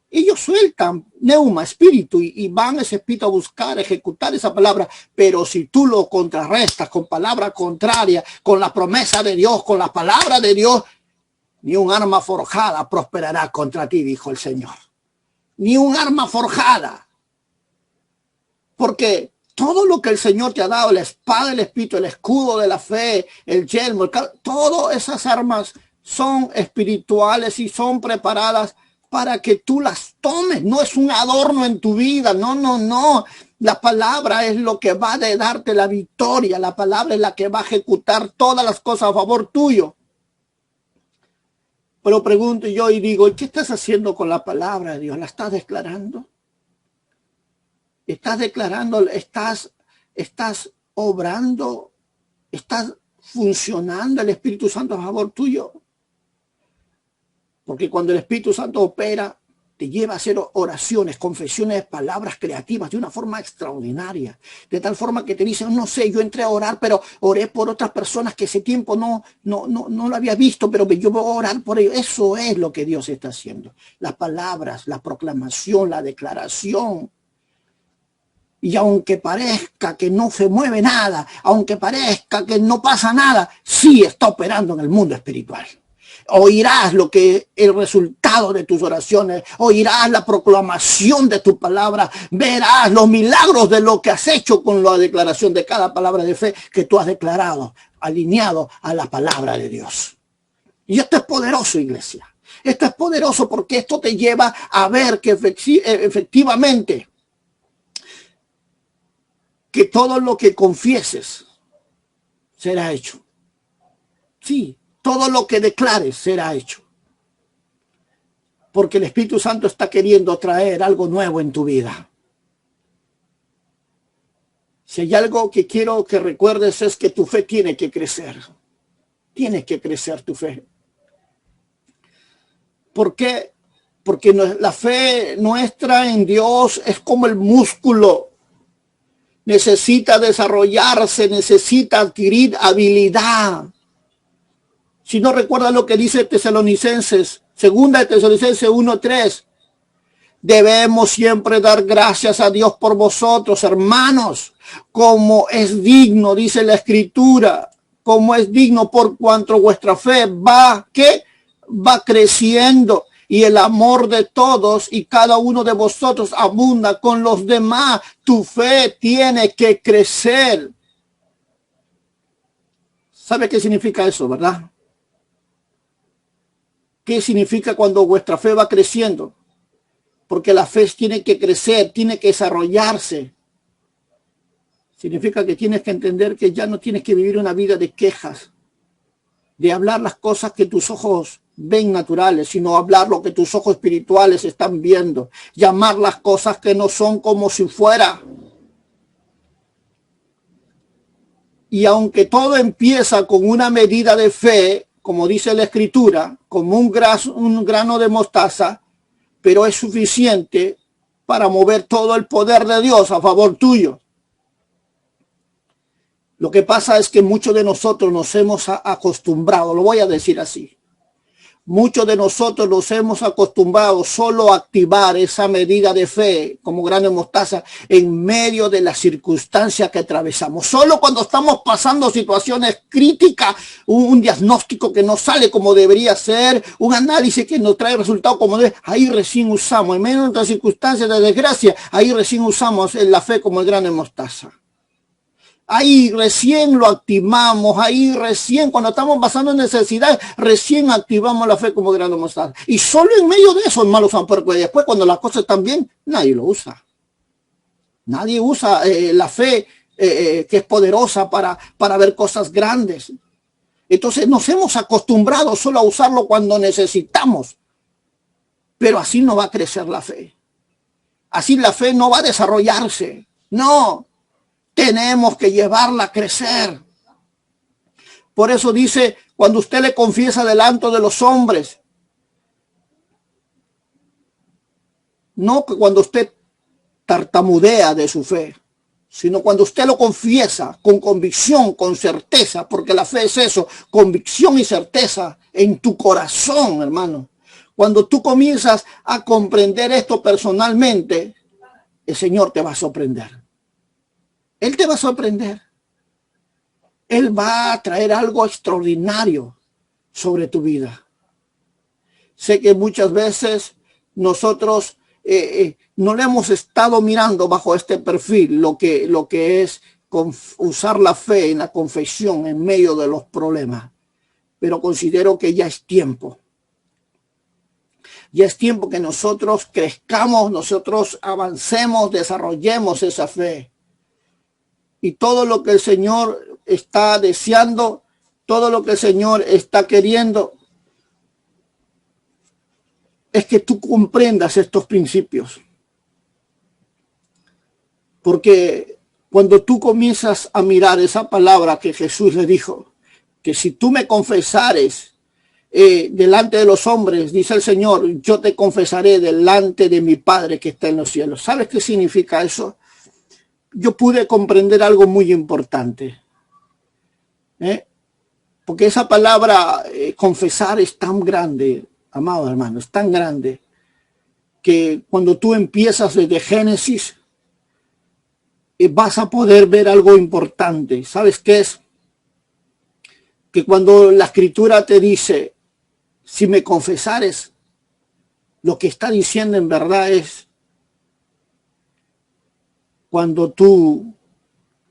Ellos sueltan neuma, espíritu, y van ese espíritu a buscar, a ejecutar esa palabra. Pero si tú lo contrarrestas con palabra contraria, con la promesa de Dios, con la palabra de Dios, ni un arma forjada prosperará contra ti, dijo el Señor. Ni un arma forjada. Porque todo lo que el Señor te ha dado, la espada del Espíritu, el escudo de la fe, el yelmo, todas esas armas son espirituales y son preparadas para que tú las tomes. No es un adorno en tu vida, no. La palabra es lo que va a darte la victoria. La palabra es la que va a ejecutar todas las cosas a favor tuyo. Pero pregunto yo y digo, ¿qué estás haciendo con la palabra de Dios? ¿La estás declarando? ¿Estás declarando? ¿Estás obrando? ¿Estás funcionando el Espíritu Santo a favor tuyo? Porque cuando el Espíritu Santo opera, te lleva a hacer oraciones, confesiones de palabras creativas de una forma extraordinaria. De tal forma que te dicen, no sé, yo entré a orar, pero oré por otras personas que ese tiempo no lo había visto, pero yo voy a orar por ellos. Eso es lo que Dios está haciendo. Las palabras, la proclamación, la declaración. Y aunque parezca que no se mueve nada, aunque parezca que no pasa nada, sí está operando en el mundo espiritual. Oirás lo que el resultado de tus oraciones, oirás la proclamación de tu palabra, verás los milagros de lo que has hecho con la declaración de cada palabra de fe que tú has declarado, alineado a la palabra de Dios. Y esto es poderoso, iglesia. Esto es poderoso porque esto te lleva a ver que efectivamente que todo lo que confieses será hecho. Sí, todo lo que declares será hecho. Porque el Espíritu Santo está queriendo traer algo nuevo en tu vida. Si hay algo que quiero que recuerdes es que tu fe tiene que crecer. Tiene que crecer tu fe. ¿Por qué? Porque la fe nuestra en Dios es como el músculo. Necesita desarrollarse, necesita adquirir habilidad. Si no recuerda lo que dice Tesalonicenses, segunda de Tesalonicenses 1:3, debemos siempre dar gracias a Dios por vosotros, hermanos, como es digno, dice la Escritura, como es digno por cuanto vuestra fe va creciendo. Y el amor de todos y cada uno de vosotros abunda con los demás. Tu fe tiene que crecer. ¿Sabe qué significa eso, verdad? ¿Qué significa cuando vuestra fe va creciendo? Porque la fe tiene que crecer, tiene que desarrollarse. Significa que tienes que entender que ya no tienes que vivir una vida de quejas, de hablar las cosas que tus ojos ven naturales, sino hablar lo que tus ojos espirituales están viendo, llamar las cosas que no son como si fuera. Y aunque todo empieza con una medida de fe, como dice la Escritura, como un grano de mostaza, pero es suficiente para mover todo el poder de Dios a favor tuyo. Lo que pasa es que muchos de nosotros nos hemos acostumbrado, lo voy a decir así, muchos de nosotros nos hemos acostumbrado solo a activar esa medida de fe como grano de mostaza en medio de las circunstancias que atravesamos. Solo cuando estamos pasando situaciones críticas, un diagnóstico que no sale como debería ser, un análisis que nos trae resultados como debe, ahí recién usamos, en medio de nuestras circunstancias de desgracia, ahí recién usamos la fe como el grano de mostaza. Ahí recién lo activamos, ahí recién cuando estamos pasando necesidad, recién activamos la fe como grano de mostaza. Y solo en medio de eso, hermanos, porque después cuando las cosas están bien, nadie lo usa. Nadie usa la fe que es poderosa para ver cosas grandes. Entonces nos hemos acostumbrado solo a usarlo cuando necesitamos. Pero así no va a crecer la fe. Así la fe no va a desarrollarse. No. Tenemos que llevarla a crecer. Por eso dice, cuando usted le confiesa delante de los hombres, no que cuando usted tartamudea de su fe, sino cuando usted lo confiesa con convicción, con certeza, porque la fe es eso, convicción y certeza en tu corazón, hermano. Cuando tú comienzas a comprender esto personalmente, el Señor te va a sorprender. Él te va a sorprender. Él va a traer algo extraordinario sobre tu vida. Sé que muchas veces nosotros no le hemos estado mirando bajo este perfil lo que es usar la fe en la confesión en medio de los problemas. Pero considero que ya es tiempo. Ya es tiempo que nosotros crezcamos, nosotros avancemos, desarrollemos esa fe. Y todo lo que el Señor está deseando, todo lo que el Señor está queriendo, es que tú comprendas estos principios. Porque cuando tú comienzas a mirar esa palabra que Jesús le dijo, que si tú me confesares delante de los hombres, dice el Señor, yo te confesaré delante de mi Padre que está en los cielos. ¿Sabes qué significa eso? Yo pude comprender algo muy importante. Porque esa palabra confesar es tan grande, amado hermano, es tan grande, que cuando tú empiezas desde Génesis, vas a poder ver algo importante. ¿Sabes qué es? Que cuando la Escritura te dice, si me confesares, lo que está diciendo en verdad es, cuando tú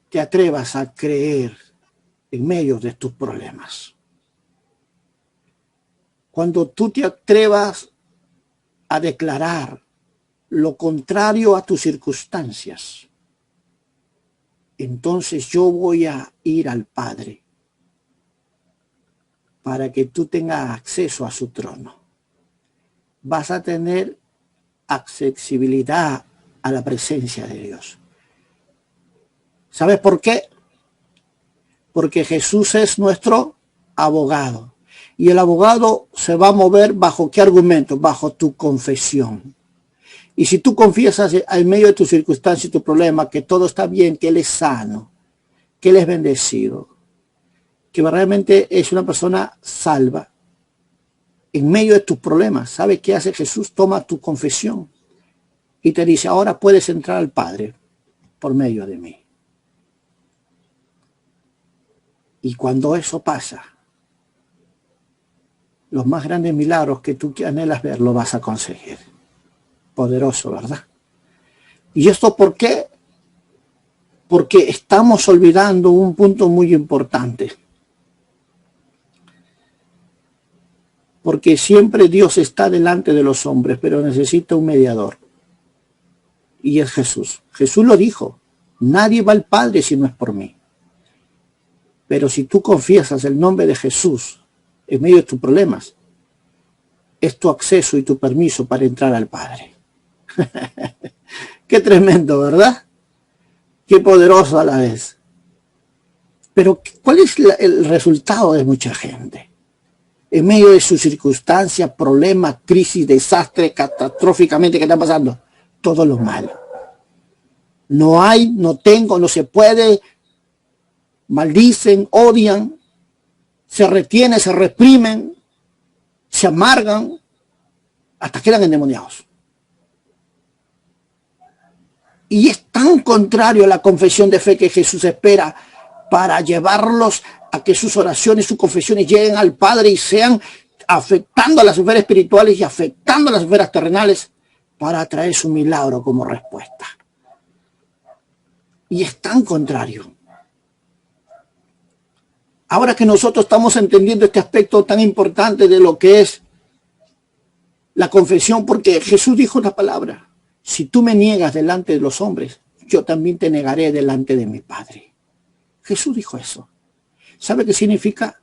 te atrevas a creer en medio de tus problemas. Cuando tú te atrevas a declarar lo contrario a tus circunstancias, entonces yo voy a ir al Padre para que tú tengas acceso a su trono. Vas a tener accesibilidad a la presencia de Dios. ¿Sabes por qué? Porque Jesús es nuestro abogado. Y el abogado se va a mover bajo qué argumento, bajo tu confesión. Y si tú confiesas en medio de tus circunstancias y tu problema que todo está bien, que Él es sano, que Él es bendecido, que realmente es una persona salva, en medio de tus problemas, ¿sabes qué hace Jesús? Toma tu confesión y te dice, ahora puedes entrar al Padre por medio de mí. Y cuando eso pasa, los más grandes milagros que tú anhelas ver, lo vas a conseguir. Poderoso, ¿verdad? ¿Y esto por qué? Porque estamos olvidando un punto muy importante. Porque siempre Dios está delante de los hombres, pero necesita un mediador. Y es Jesús. Jesús lo dijo, nadie va al Padre si no es por mí. Pero si tú confiesas el nombre de Jesús en medio de tus problemas, es tu acceso y tu permiso para entrar al Padre. Qué tremendo, ¿verdad? Qué poderoso a la vez. Pero ¿cuál es el resultado de mucha gente? En medio de sus circunstancias, problemas, crisis, desastres, catastróficamente que están pasando, todo lo malo. No hay, no tengo, no se puede, maldicen, odian, se retienen, se reprimen, se amargan, hasta quedan endemoniados. Y es tan contrario a la confesión de fe que Jesús espera para llevarlos a que sus oraciones, sus confesiones lleguen al Padre y sean afectando a las esferas espirituales y afectando a las esferas terrenales para traer su milagro como respuesta. Y es tan contrario. Ahora que nosotros estamos entendiendo este aspecto tan importante de lo que es la confesión, porque Jesús dijo una palabra, si tú me niegas delante de los hombres, yo también te negaré delante de mi Padre. Jesús dijo eso. ¿Sabe qué significa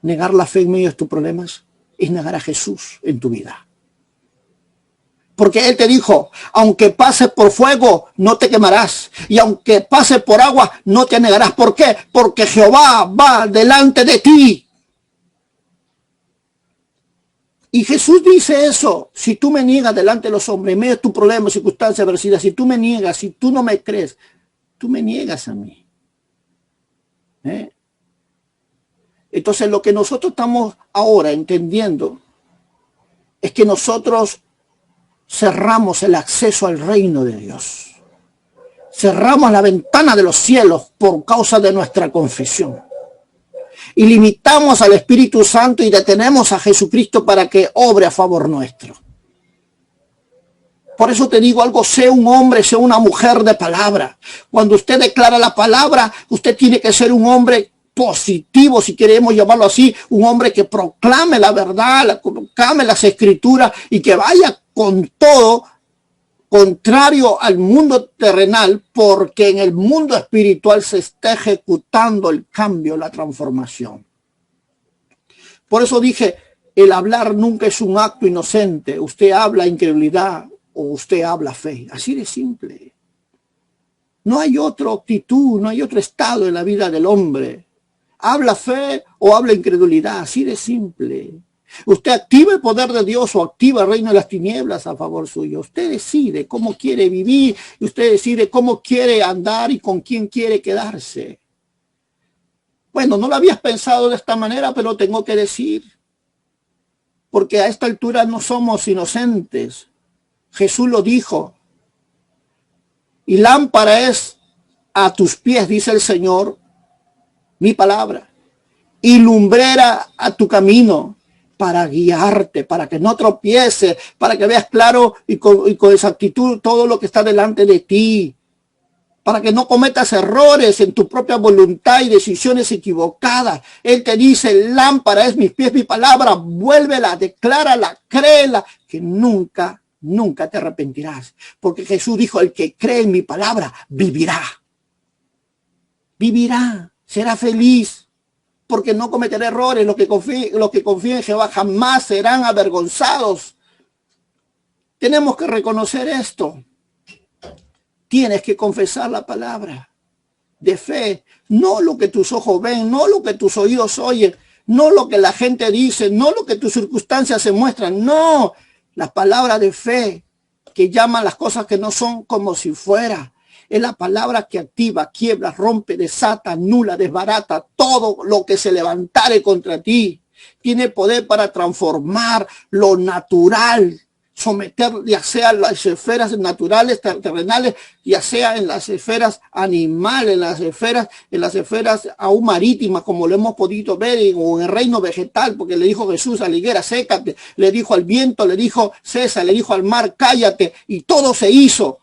negar la fe en medio de tus problemas? Es negar a Jesús en tu vida. Porque Él te dijo, aunque pases por fuego, no te quemarás. Y aunque pases por agua, no te anegarás. ¿Por qué? Porque Jehová va delante de ti. Y Jesús dice eso, si tú me niegas delante de los hombres, en medio de tu problema, circunstancia, adversidad, si tú me niegas, si tú no me crees, tú me niegas a mí. Entonces lo que nosotros estamos ahora entendiendo es que nosotros cerramos el acceso al reino de Dios. Cerramos la ventana de los cielos por causa de nuestra confesión. Y limitamos al Espíritu Santo y detenemos a Jesucristo para que obre a favor nuestro. Por eso te digo algo, sea un hombre, sea una mujer de palabra. Cuando usted declara la palabra, usted tiene que ser un hombre positivo, si queremos llamarlo así, un hombre que proclame la verdad, proclame las escrituras y que vaya con todo contrario al mundo terrenal, porque en el mundo espiritual se está ejecutando el cambio, la transformación. Por eso dije, el hablar nunca es un acto inocente. Usted habla incredulidad o usted habla fe. Así de simple. No hay otra actitud, no hay otro estado en la vida del hombre. Habla fe o habla incredulidad. Así de simple. Usted activa el poder de Dios o activa el reino de las tinieblas a favor suyo. Usted decide cómo quiere vivir y usted decide cómo quiere andar y con quién quiere quedarse. Bueno, no lo habías pensado de esta manera, pero tengo que decir, porque a esta altura no somos inocentes. Jesús lo dijo. Y lámpara es a tus pies, dice el Señor, mi palabra, y lumbrera a tu camino, para guiarte, para que no tropieces, para que veas claro y con exactitud todo lo que está delante de ti, para que no cometas errores en tu propia voluntad y decisiones equivocadas. Él te dice, lámpara es mis pies, mi palabra, vuélvela, declárala, créela, que nunca te arrepentirás. Porque Jesús dijo, el que cree en mi palabra, vivirá. Vivirá, será feliz, porque no cometerá errores. Los que confíen en Jehová jamás serán avergonzados. Tenemos que reconocer esto. Tienes que confesar la palabra de fe, no lo que tus ojos ven, no lo que tus oídos oyen, no lo que la gente dice, no lo que tus circunstancias se muestran, no, la palabra de fe que llama las cosas que no son como si fuera. Es la palabra que activa, quiebra, rompe, desata, anula, desbarata todo lo que se levantare contra ti. Tiene poder para transformar lo natural, someter ya sea en las esferas naturales, terrenales, ya sea en las esferas animales, en las esferas aún marítimas, como lo hemos podido ver, o en el reino vegetal, porque le dijo Jesús a la higuera, sécate, le dijo al viento, le dijo cesa, le dijo al mar, cállate, y todo se hizo.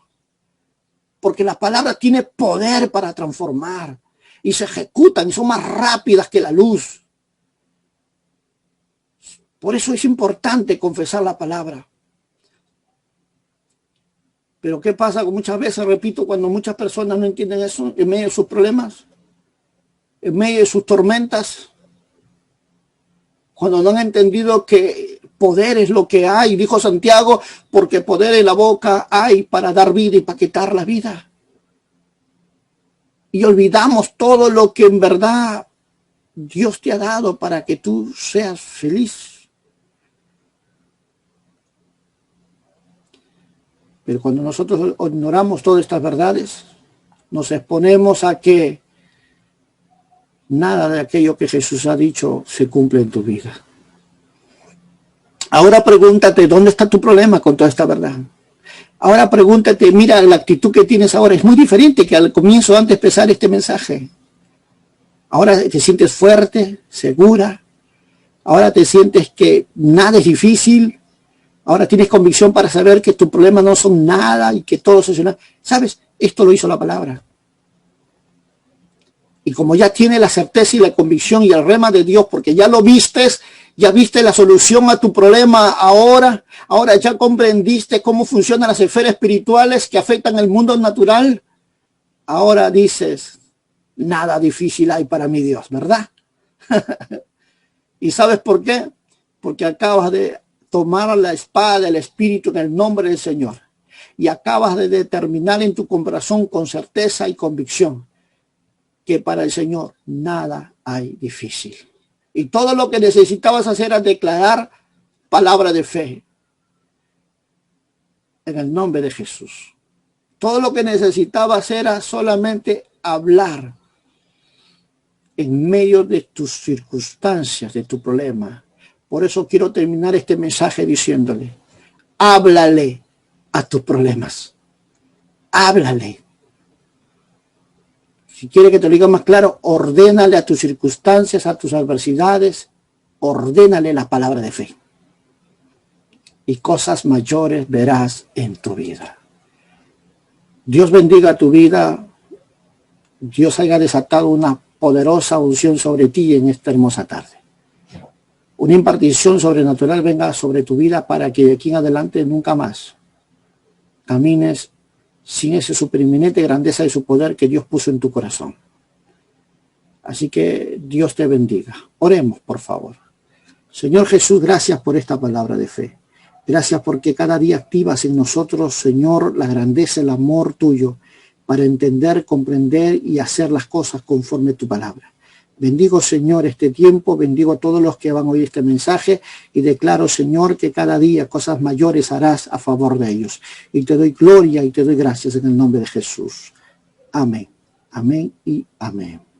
Porque la palabra tiene poder para transformar, y se ejecutan, y son más rápidas que la luz. Por eso es importante confesar la palabra. Pero ¿qué pasa? Muchas veces, repito, cuando muchas personas no entienden eso, en medio de sus problemas, en medio de sus tormentas, cuando no han entendido que poder es lo que hay, dijo Santiago, porque poder en la boca hay para dar vida y para quitar la vida. Y olvidamos todo lo que en verdad Dios te ha dado para que tú seas feliz. Pero cuando nosotros ignoramos todas estas verdades, nos exponemos a que nada de aquello que Jesús ha dicho se cumple en tu vida. Ahora pregúntate, ¿dónde está tu problema con toda esta verdad? Ahora pregúntate, mira, la actitud que tienes ahora es muy diferente que al comienzo, antes de empezar este mensaje. Ahora te sientes fuerte, segura. Ahora te sientes que nada es difícil. Ahora tienes convicción para saber que tus problemas no son nada y que todo soluciona. ¿Sabes? Esto lo hizo la palabra. Y como ya tienes la certeza y la convicción y el rema de Dios, porque ya lo vistes, ya viste la solución a tu problema ahora ya comprendiste cómo funcionan las esferas espirituales que afectan el mundo natural. Ahora dices, nada difícil hay para mi Dios, ¿verdad? ¿Y sabes por qué? Porque acabas de tomar la espada del Espíritu en el nombre del Señor y acabas de determinar en tu corazón con certeza y convicción que para el Señor nada hay difícil. Y todo lo que necesitabas hacer era declarar palabra de fe en el nombre de Jesús. Todo lo que necesitabas era solamente hablar en medio de tus circunstancias, de tu problema. Por eso quiero terminar este mensaje diciéndole, háblale a tus problemas. Háblale. Si quiere que te lo diga más claro, ordénale a tus circunstancias, a tus adversidades, ordénale la palabra de fe. Y cosas mayores verás en tu vida. Dios bendiga tu vida. Dios haya desatado una poderosa unción sobre ti en esta hermosa tarde. Una impartición sobrenatural venga sobre tu vida para que de aquí en adelante nunca más camines sin esa supereminente grandeza de su poder que Dios puso en tu corazón. Así que Dios te bendiga. Oremos, por favor. Señor Jesús, gracias por esta palabra de fe. Gracias porque cada día activas en nosotros, Señor, la grandeza, el amor tuyo para entender, comprender y hacer las cosas conforme tu palabra. Bendigo, Señor, este tiempo, bendigo a todos los que van a oír este mensaje y declaro, Señor, que cada día cosas mayores harás a favor de ellos. Y te doy gloria y te doy gracias en el nombre de Jesús. Amén, amén y amén.